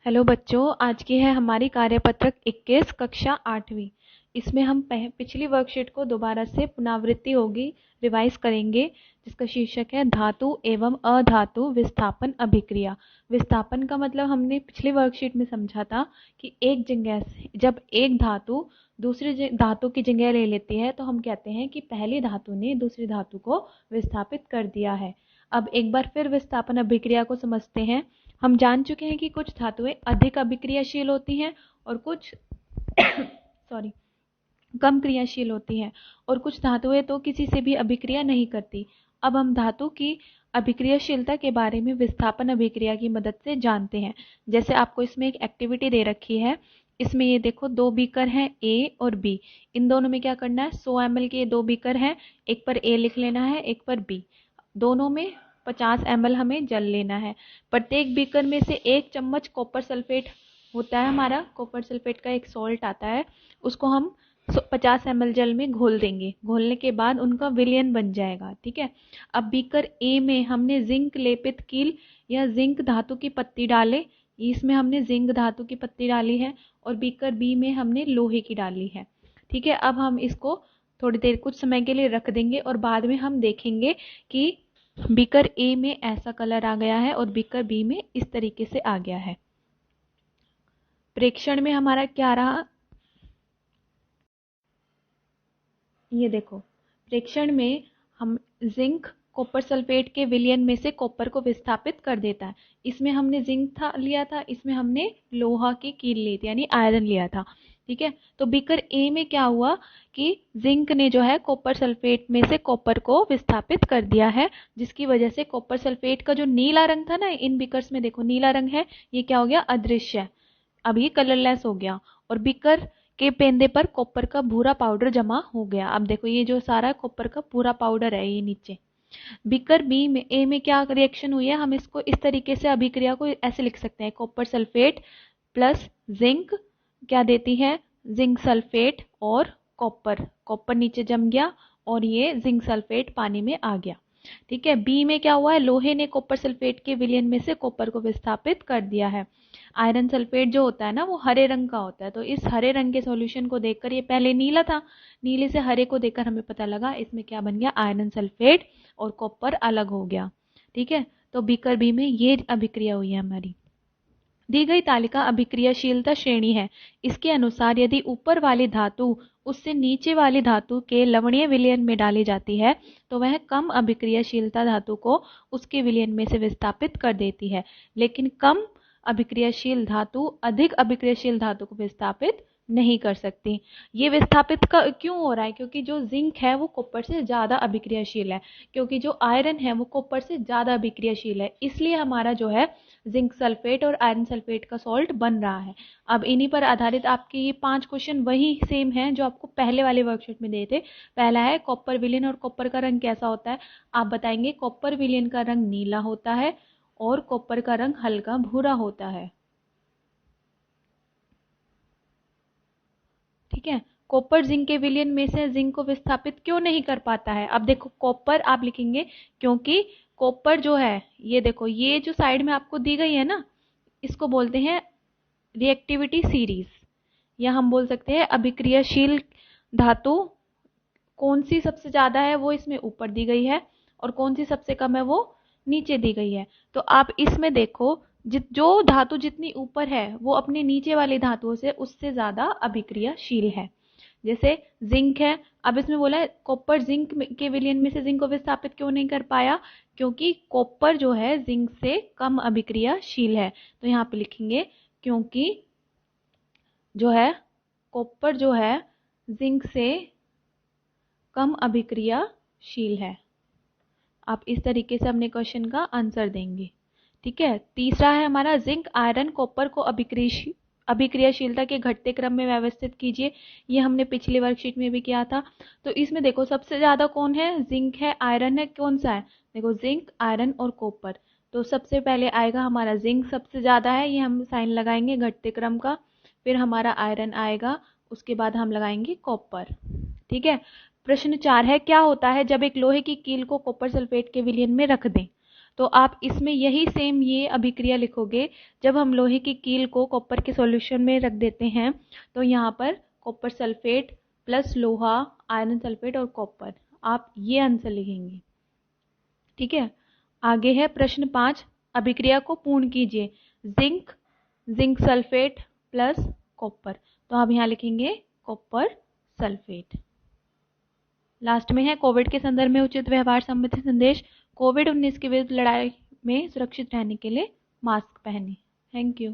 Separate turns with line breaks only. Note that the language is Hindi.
हेलो बच्चों, आज की है हमारी कार्यपत्रक 21 कक्षा 8वीं। इसमें हम पिछली वर्कशीट को दोबारा से पुनरावृत्ति होगी, रिवाइज करेंगे, जिसका शीर्षक है धातु एवं अधातु विस्थापन अभिक्रिया। विस्थापन का मतलब हमने पिछली वर्कशीट में समझा था कि एक जगह से जब एक धातु दूसरी धातु की जगह ले लेती है तो हम कहते हैं कि पहली धातु ने दूसरी धातु को विस्थापित कर दिया है। अब एक बार फिर विस्थापन अभिक्रिया को समझते हैं। हम जान चुके हैं कि कुछ धातुएं अधिक अभिक्रियाशील होती हैं और कुछ सॉरी कम क्रियाशील होती हैं, और कुछ धातुएं तो किसी से भी अभिक्रिया नहीं करती। अब हम धातु की अभिक्रियाशीलता के बारे में विस्थापन अभिक्रिया की मदद से जानते हैं। जैसे आपको इसमें एक एक्टिविटी दे रखी है, इसमें ये देखो दो बीकर हैं ए और बी। इन दोनों में क्या करना है, 100 ml के दो बीकर हैं, एक पर ए लिख लेना है, एक पर बी। दोनों में 50 ml हमें जल लेना है। प्रत्येक बीकर में से 1 चम्मच कॉपर सल्फेट होता है, हमारा कॉपर सल्फेट का एक सॉल्ट आता है, उसको हम 50 ml जल में घोल देंगे। घोलने के बाद उनका विलयन बन जाएगा। ठीक है। अब बीकर ए में हमने जिंक लेपित कील या जिंक धातु की पत्ती डाले, इसमें हमने जिंक धातु की पत्ती डाली है, और बीकर बी में हमने लोहे की डाली है। ठीक है। अब हम इसको थोड़ी देर कुछ समय के लिए रख देंगे और बाद में हम देखेंगे कि बीकर ए में ऐसा कलर आ गया है और बीकर बी में इस तरीके से आ गया है। प्रेक्षण में हमारा क्या रहा, ये देखो। प्रेक्षण में हम जिंक कॉपर सल्फेट के विलयन में से कॉपर को विस्थापित कर देता है। इसमें हमने जिंक लिया था, इसमें हमने लोहा की कील ली थी यानी आयरन लिया था। ठीक है। तो बीकर ए में क्या हुआ कि जिंक ने जो है कॉपर सल्फेट में से कॉपर को विस्थापित कर दिया है, जिसकी वजह से कॉपर सल्फेट का जो नीला रंग था ना, इन बीकर्स में देखो नीला रंग है, ये क्या हो गया, अदृश्य है, अब ये कलरलेस हो गया। और बीकर के पेंदे पर कॉपर का भूरा पाउडर जमा हो गया। अब देखो ये जो सारा कॉपर का पूरा पाउडर है ये नीचे। बीकर बी में ए में क्या रिएक्शन हुई है, हम इसको इस तरीके से अभिक्रिया को ऐसे लिख सकते हैं, कॉपर सल्फेट प्लस जिंक क्या देती है, जिंक सल्फेट और कॉपर। कॉपर नीचे जम गया और ये जिंक सल्फेट पानी में आ गया। ठीक है। बी में क्या हुआ है, लोहे ने कॉपर सल्फेट के विलयन में से कॉपर को विस्थापित कर दिया है। आयरन सल्फेट जो होता है ना, वो हरे रंग का होता है, तो इस हरे रंग के सॉल्यूशन को देखकर, ये पहले नीला था, नीले से हरे को देखकर हमें पता लगा इसमें क्या बन गया, आयरन सल्फेट और कॉपर अलग हो गया। ठीक है। तो बीकर बी में ये अभिक्रिया हुई है हमारी। दी गई तालिका अभिक्रियाशीलता श्रेणी है। इसके अनुसार यदि ऊपर वाली धातु उससे नीचे वाली धातु के लवणीय विलयन में डाली जाती है तो वह कम अभिक्रियाशीलता धातु को उसके विलयन में से विस्थापित कर देती है, लेकिन कम अभिक्रियाशील धातु अधिक अभिक्रियाशील धातु को विस्थापित नहीं कर सकती। ये विस्थापित क्यों हो रहा है, क्योंकि जो जिंक है वो कॉपर से ज़्यादा अभिक्रियाशील है, क्योंकि जो आयरन है वो कॉपर से ज़्यादा अभिक्रियाशील है, इसलिए हमारा जो है जिंक सल्फेट और आयरन सल्फेट का सॉल्ट बन रहा है। अब इन्हीं पर आधारित आपके ये 5 क्वेश्चन वही सेम हैं जो आपको पहले वाले वर्कशीट में दिए थे। पहला है कॉपर विलयन और कॉपर का रंग कैसा होता है, आप बताएंगे कॉपर विलयन का रंग नीला होता है और कॉपर का रंग हल्का भूरा होता है। ठीक है। कॉपर जिंक के विलयन में से जिंक को विस्थापित क्यों नहीं कर पाता है, अब देखो कॉपर आप लिखेंगे क्योंकि कॉपर जो है, ये देखो ये जो साइड में आपको दी गई है ना, इसको बोलते हैं रिएक्टिविटी सीरीज, या हम बोल सकते हैं अभिक्रियाशील धातु कौन सी सबसे ज्यादा है वो इसमें ऊपर दी गई है और कौन सी सबसे कम है वो नीचे दी गई है। तो आप इसमें देखो जो धातु जितनी ऊपर है वो अपने नीचे वाली धातुओं से उससे ज्यादा अभिक्रियाशील है। जैसे जिंक है, अब इसमें बोला है कॉपर जिंक के विलयन में से जिंक को विस्थापित क्यों नहीं कर पाया, क्योंकि कॉपर जो है जिंक से कम अभिक्रियाशील है। तो यहाँ पे लिखेंगे क्योंकि जो है कॉपर जो है जिंक से कम अभिक्रियाशील है। आप इस तरीके से अपने क्वेश्चन का आंसर देंगे। ठीक है। तीसरा है हमारा जिंक आयरन कॉपर को अभिक्रियाशीलता के घटते क्रम में व्यवस्थित कीजिए। ये हमने पिछली वर्कशीट में भी किया था। तो इसमें देखो सबसे ज्यादा कौन है, जिंक है, आयरन है, कौन सा है, देखो जिंक आयरन और कॉपर। तो सबसे पहले आएगा हमारा जिंक सबसे ज्यादा है, ये हम साइन लगाएंगे घटते क्रम का, फिर हमारा आयरन आएगा, उसके बाद हम लगाएंगे कॉपर। ठीक है। प्रश्न 4 है क्या होता है जब एक लोहे की कील को कॉपर सल्फेट के विलयन में रख दें। तो आप इसमें यही सेम ये अभिक्रिया लिखोगे। जब हम लोहे की कील को कॉपर के सॉल्यूशन में रख देते हैं तो यहाँ पर कॉपर सल्फेट प्लस लोहा, आयरन सल्फेट और कॉपर, आप ये आंसर लिखेंगे। ठीक है, आगे है प्रश्न 5, अभिक्रिया को पूर्ण कीजिए। जिंक सल्फेट प्लस कॉपर, तो आप यहाँ लिखेंगे कॉपर सल्फेट। लास्ट में है कोविड के संदर्भ में उचित व्यवहार संबंधी संदेश। कोविड-19 के विरुद्ध लड़ाई में सुरक्षित रहने के लिए मास्क पहने। Thank you.